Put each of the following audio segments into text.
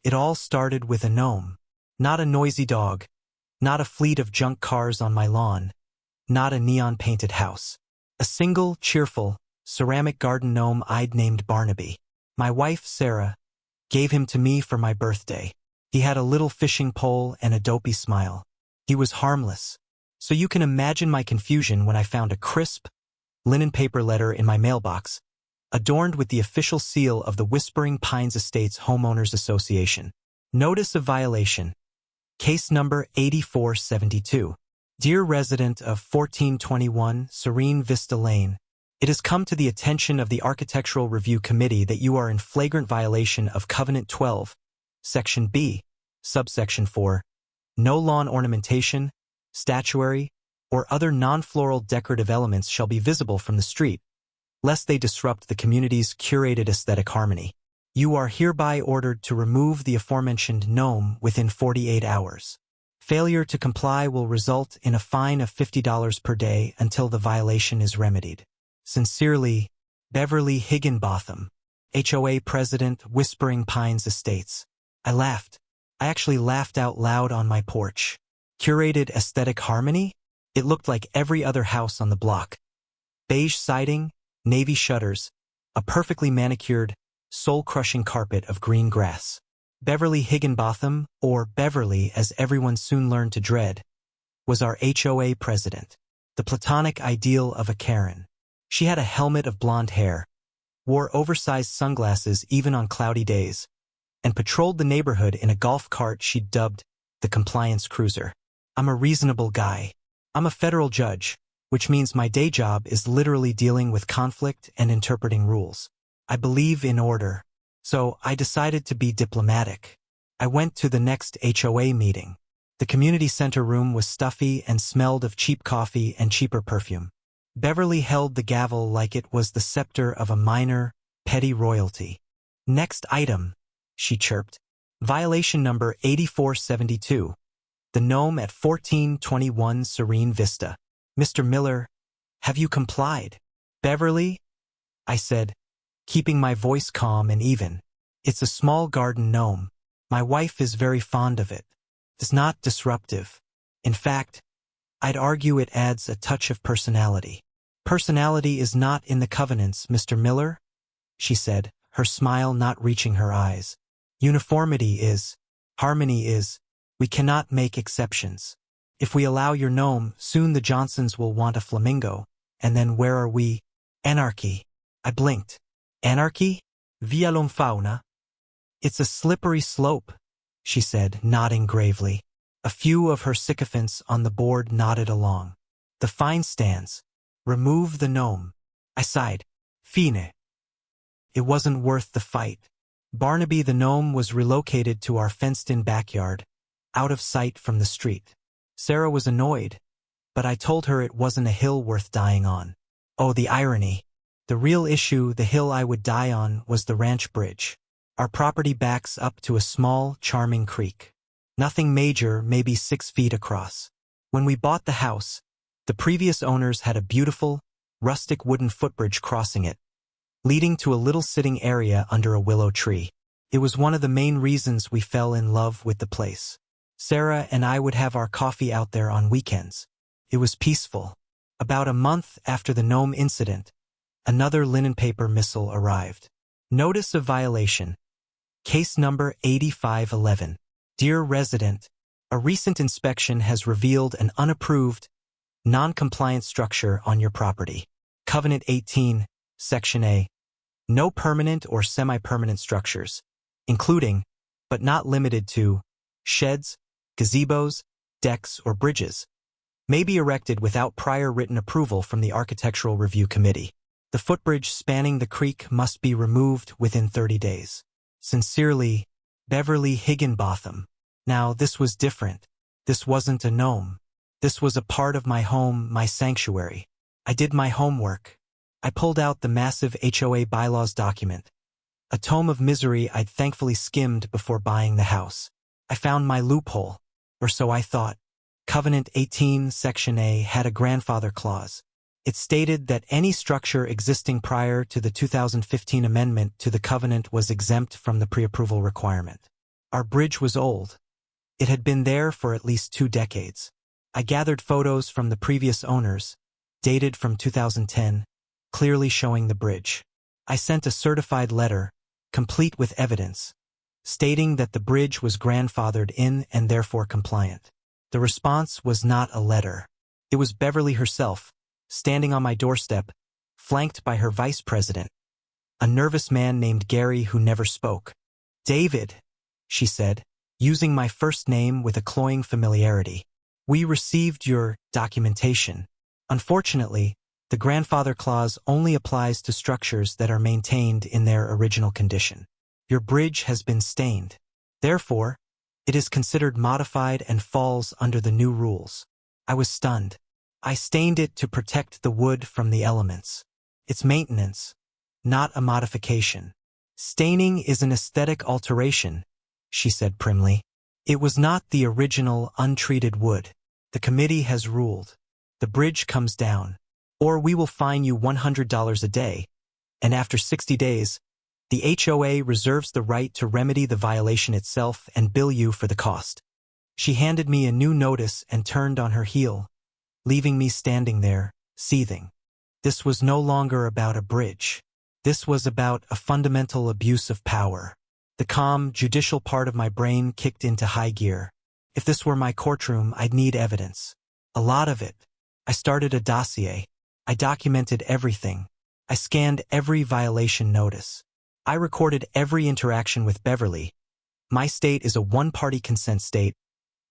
It all started with a gnome. Not a noisy dog. Not a fleet of junk cars on my lawn. Not a neon-painted house. A single, cheerful, ceramic garden gnome I'd named Barnaby. My wife, Sarah, gave him to me for my birthday. He had a little fishing pole and a dopey smile. He was harmless. So you can imagine my confusion when I found a crisp, linen paper letter in my mailbox, adorned with the official seal of the Whispering Pines Estates Homeowners Association. Notice of violation. Case number 8472. Dear resident of 1421 Serene Vista Lane, it has come to the attention of the Architectural Review Committee that you are in flagrant violation of Covenant 12, Section B, Subsection 4, no lawn ornamentation, statuary, or other non-floral decorative elements shall be visible from the street, lest they disrupt the community's curated aesthetic harmony. You are hereby ordered to remove the aforementioned gnome within 48 hours. Failure to comply will result in a fine of $50 per day until the violation is remedied. Sincerely, Beverly Higginbotham, HOA President, Whispering Pines Estates. I laughed. I actually laughed out loud on my porch. Curated aesthetic harmony? It looked like every other house on the block. Beige siding, navy shutters, a perfectly manicured, soul-crushing carpet of green grass. Beverly Higginbotham, or Beverly as everyone soon learned to dread, was our HOA president, the platonic ideal of a Karen. She had a helmet of blonde hair, wore oversized sunglasses even on cloudy days, and patrolled the neighborhood in a golf cart she'd dubbed the Compliance Cruiser. I'm a reasonable guy. I'm a federal judge, which means my day job is literally dealing with conflict and interpreting rules. I believe in order. So I decided to be diplomatic. I went to the next HOA meeting. The community center room was stuffy and smelled of cheap coffee and cheaper perfume. Beverly held the gavel like it was the scepter of a minor, petty royalty. Next item, she chirped. Violation number 8472. The gnome at 1421 Serene Vista. Mr. Miller, have you complied? Beverly? I said, keeping my voice calm and even. It's a small garden gnome. My wife is very fond of it. It's not disruptive. In fact, I'd argue it adds a touch of personality. Personality is not in the covenants, Mr. Miller, she said, her smile not reaching her eyes. Uniformity is. Harmony is. We cannot make exceptions. If we allow your gnome, soon the Johnsons will want a flamingo. And then where are we? Anarchy. I blinked. Anarchy? Via Fauna? It's a slippery slope, she said, nodding gravely. A few of her sycophants on the board nodded along. The fine stands. Remove the gnome. I sighed. Fine. It wasn't worth the fight. Barnaby the gnome was relocated to our fenced-in backyard, out of sight from the street. Sarah was annoyed, but I told her it wasn't a hill worth dying on. Oh, the irony. The real issue, the hill I would die on, was the ranch bridge. Our property backs up to a small, charming creek. Nothing major, maybe 6 feet across. When we bought the house, the previous owners had a beautiful, rustic wooden footbridge crossing it, leading to a little sitting area under a willow tree. It was one of the main reasons we fell in love with the place. Sarah and I would have our coffee out there on weekends. It was peaceful. About a month after the gnome incident, another linen paper missile arrived. Notice of violation. Case number 8511. Dear resident, a recent inspection has revealed an unapproved, non-compliant structure on your property. Covenant 18, Section A. No permanent or semi-permanent structures, including, but not limited to, sheds, gazebos, decks, or bridges, may be erected without prior written approval from the Architectural Review Committee. The footbridge spanning the creek must be removed within 30 days. Sincerely, Beverly Higginbotham. Now, this was different. This wasn't a gnome. This was a part of my home, my sanctuary. I did my homework. I pulled out the massive HOA bylaws document, a tome of misery I'd thankfully skimmed before buying the house. I found my loophole, or so I thought. Covenant 18, Section A had a grandfather clause. It stated that any structure existing prior to the 2015 amendment to the covenant was exempt from the pre-approval requirement. Our bridge was old. It had been there for at least 2 decades. I gathered photos from the previous owners, dated from 2010, clearly showing the bridge. I sent a certified letter, complete with evidence, stating that the bridge was grandfathered in and therefore compliant. The response was not a letter. It was Beverly herself, standing on my doorstep, flanked by her vice president, a nervous man named Gary who never spoke. "David," she said, using my first name with a cloying familiarity. "We received your documentation. Unfortunately, the grandfather clause only applies to structures that are maintained in their original condition. Your bridge has been stained. Therefore, it is considered modified and falls under the new rules." I was stunned. "I stained it to protect the wood from the elements. It's maintenance, not a modification." "Staining is an aesthetic alteration," she said primly. "It was not the original untreated wood. The committee has ruled. The bridge comes down, or we will fine you $100 a day, and after 60 days, the HOA reserves the right to remedy the violation itself and bill you for the cost." She handed me a new notice and turned on her heel, leaving me standing there, seething. This was no longer about a bridge. This was about a fundamental abuse of power. The calm, judicial part of my brain kicked into high gear. If this were my courtroom, I'd need evidence. A lot of it. I started a dossier. I documented everything. I scanned every violation notice. I recorded every interaction with Beverly. My state is a one-party consent state.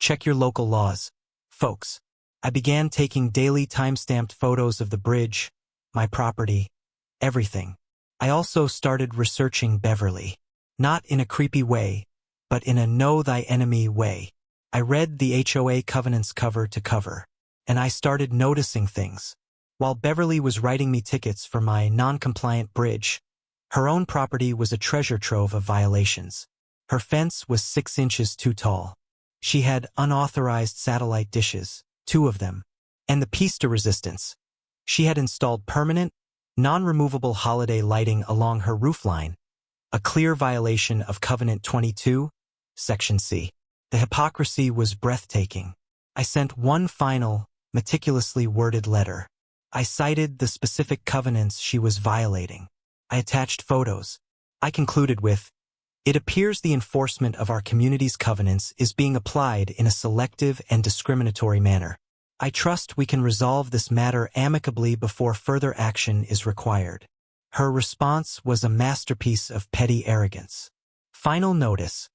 Check your local laws, folks. I began taking daily time-stamped photos of the bridge, my property, everything. I also started researching Beverly. Not in a creepy way, but in a know-thy-enemy way. I read the HOA covenants cover to cover, and I started noticing things. While Beverly was writing me tickets for my non-compliant bridge, her own property was a treasure trove of violations. Her fence was 6 inches too tall. She had unauthorized satellite dishes, 2 of them, and the piece de resistance. She had installed permanent, non-removable holiday lighting along her roofline, a clear violation of Covenant 22, Section C. The hypocrisy was breathtaking. I sent one final, meticulously worded letter. I cited the specific covenants she was violating. I attached photos. I concluded with, "It appears the enforcement of our community's covenants is being applied in a selective and discriminatory manner. I trust we can resolve this matter amicably before further action is required." Her response was a masterpiece of petty arrogance. Final notice.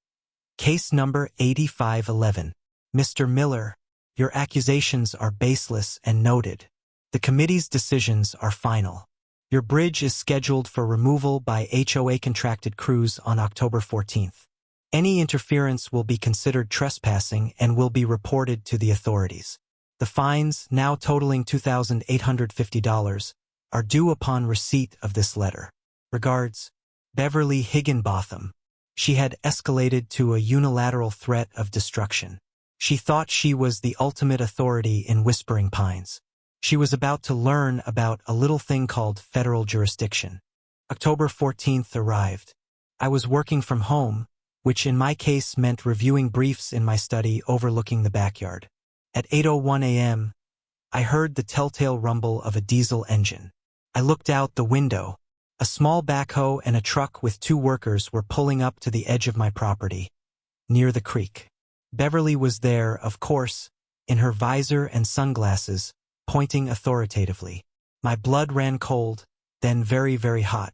Case number 8511. Mr. Miller, your accusations are baseless and noted. The committee's decisions are final. Your bridge is scheduled for removal by HOA contracted crews on October 14th. Any interference will be considered trespassing and will be reported to the authorities. The fines, now totaling $2,850, are due upon receipt of this letter. Regards, Beverly Higginbotham. She had escalated to a unilateral threat of destruction. She thought she was the ultimate authority in Whispering Pines. She was about to learn about a little thing called federal jurisdiction. October 14th arrived. I was working from home, which in my case meant reviewing briefs in my study overlooking the backyard. At 8:01 a.m., I heard the telltale rumble of a diesel engine. I looked out the window. A small backhoe and a truck with 2 workers were pulling up to the edge of my property, near the creek. Beverly was there, of course, in her visor and sunglasses, pointing authoritatively. My blood ran cold, then very, very hot.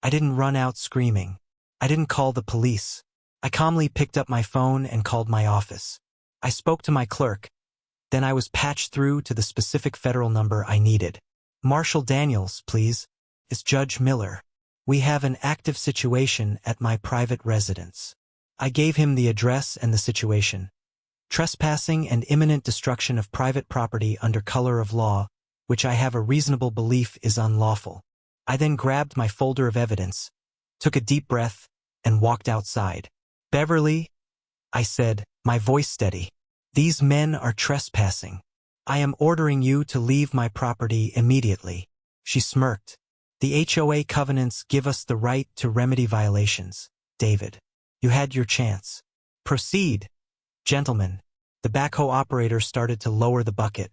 I didn't run out screaming. I didn't call the police. I calmly picked up my phone and called my office. I spoke to my clerk. Then I was patched through to the specific federal number I needed. "Marshal Daniels, please. It's Judge Miller. We have an active situation at my private residence." I gave him the address and the situation. Trespassing and imminent destruction of private property under color of law, which I have a reasonable belief is unlawful. I then grabbed my folder of evidence, took a deep breath, and walked outside. "Beverly," I said, my voice steady, "these men are trespassing. I am ordering you to leave my property immediately." She smirked. "The HOA covenants give us the right to remedy violations, David. You had your chance. Proceed, gentlemen. The backhoe operator started to lower the bucket.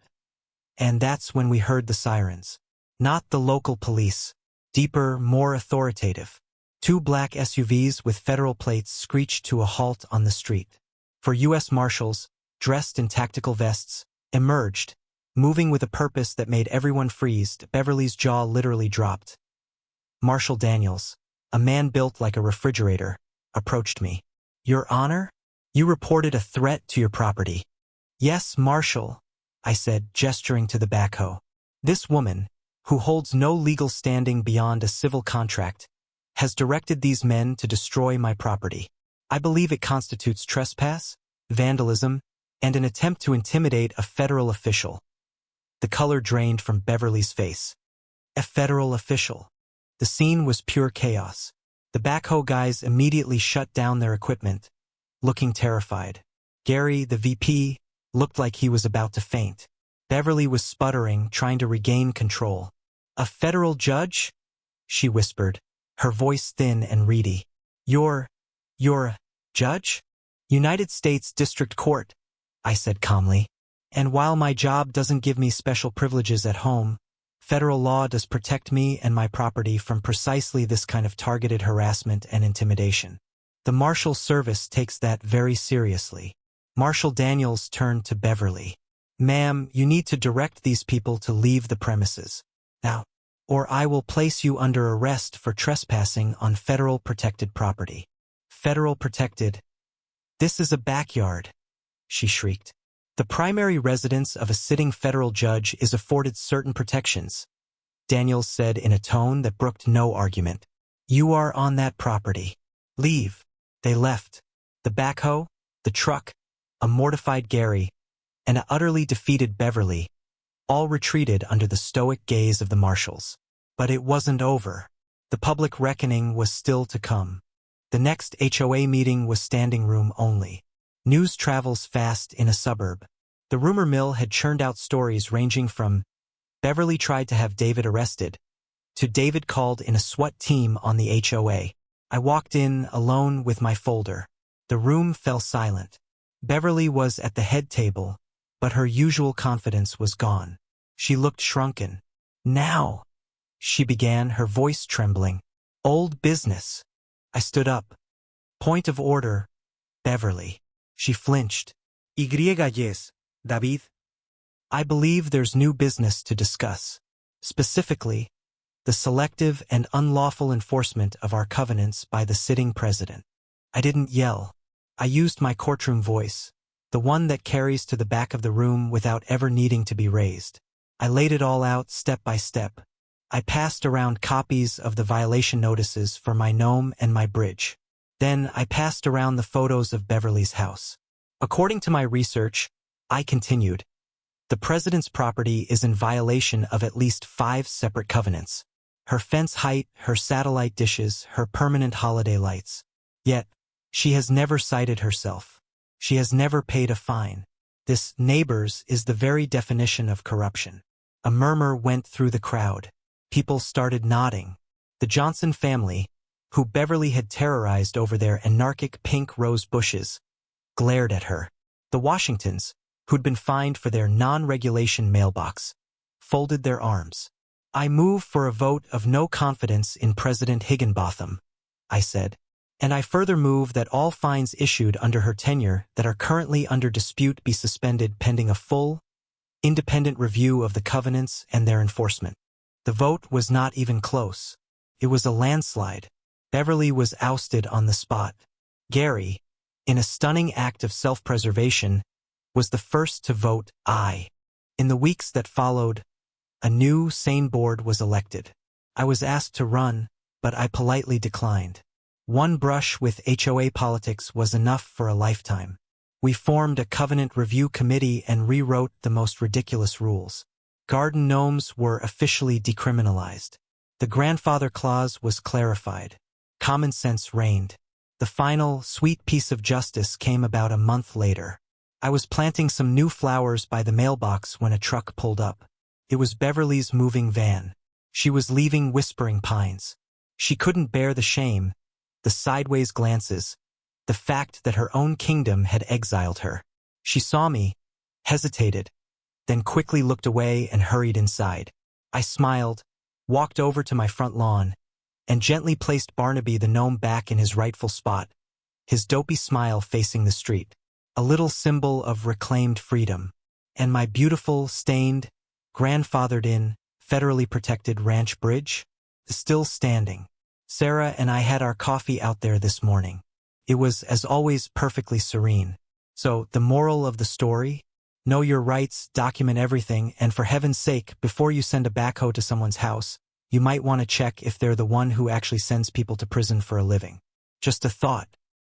And that's when we heard the sirens. Not the local police. Deeper, more authoritative. 2 black SUVs with federal plates screeched to a halt on the street. 4 U.S. Marshals, dressed in tactical vests, emerged, moving with a purpose that made everyone freeze. Beverly's jaw literally dropped. Marshal Daniels, a man built like a refrigerator, approached me. Your Honor? You reported a threat to your property. Yes, Marshal, I said, gesturing to the backhoe. This woman, who holds no legal standing beyond a civil contract, has directed these men to destroy my property. I believe it constitutes trespass, vandalism, and an attempt to intimidate a federal official. The color drained from Beverly's face. A federal official. The scene was pure chaos. The backhoe guys immediately shut down their equipment, looking terrified. Gary, the VP, looked like he was about to faint. Beverly was sputtering, trying to regain control. A federal judge? She whispered, her voice thin and reedy. You're a judge? United States District Court, I said calmly. And while my job doesn't give me special privileges at home, federal law does protect me and my property from precisely this kind of targeted harassment and intimidation. The Marshal Service takes that very seriously. Marshal Daniels turned to Beverly. Ma'am, you need to direct these people to leave the premises. Now, or I will place you under arrest for trespassing on federal protected property. Federal protected? This is a backyard, she shrieked. The primary residence of a sitting federal judge is afforded certain protections, Daniels said in a tone that brooked no argument. You are on that property. Leave. They left. The backhoe, the truck, a mortified Gary, and an utterly defeated Beverly, all retreated under the stoic gaze of the marshals. But it wasn't over. The public reckoning was still to come. The next HOA meeting was standing room only. News travels fast in a suburb. The rumor mill had churned out stories ranging from Beverly tried to have David arrested to David called in a SWAT team on the HOA. I walked in alone with my folder. The room fell silent. Beverly was at the head table, but her usual confidence was gone. She looked shrunken. Now, she began, her voice trembling. Old business. I stood up. Point of order, Beverly. She flinched. Yes, David. I believe there's new business to discuss. Specifically, the selective and unlawful enforcement of our covenants by the sitting president. I didn't yell. I used my courtroom voice, the one that carries to the back of the room without ever needing to be raised. I laid it all out step by step. I passed around copies of the violation notices for my gnome and my bridge. Then I passed around the photos of Beverly's house. According to my research, I continued. The president's property is in violation of at least 5 separate covenants. Her fence height, her satellite dishes, her permanent holiday lights. Yet, she has never cited herself. She has never paid a fine. This neighbors is the very definition of corruption. A murmur went through the crowd. People started nodding. The Johnson family, who Beverly had terrorized over their anarchic pink rose bushes, glared at her. The Washingtons, who'd been fined for their non-regulation mailbox, folded their arms. I move for a vote of no confidence in President Higginbotham, I said, and I further move that all fines issued under her tenure that are currently under dispute be suspended pending a full, independent review of the covenants and their enforcement. The vote was not even close. It was a landslide. Beverly was ousted on the spot. Gary, in a stunning act of self-preservation, was the first to vote aye. In the weeks that followed, a new, sane board was elected. I was asked to run, but I politely declined. One brush with HOA politics was enough for a lifetime. We formed a covenant review committee and rewrote the most ridiculous rules. Garden gnomes were officially decriminalized. The grandfather clause was clarified. Common sense reigned. The final, sweet piece of justice came about a month later. I was planting some new flowers by the mailbox when a truck pulled up. It was Beverly's moving van. She was leaving Whispering Pines. She couldn't bear the shame, the sideways glances, the fact that her own kingdom had exiled her. She saw me, hesitated, then quickly looked away and hurried inside. I smiled, walked over to my front lawn, and gently placed Barnaby the gnome back in his rightful spot, his dopey smile facing the street, a little symbol of reclaimed freedom. And my beautiful, stained, grandfathered-in, federally protected ranch bridge, still standing. Sarah and I had our coffee out there this morning. It was, as always, perfectly serene. So, the moral of the story? Know your rights, document everything, and for heaven's sake, before you send a backhoe to someone's house, you might want to check if they're the one who actually sends people to prison for a living. Just a thought.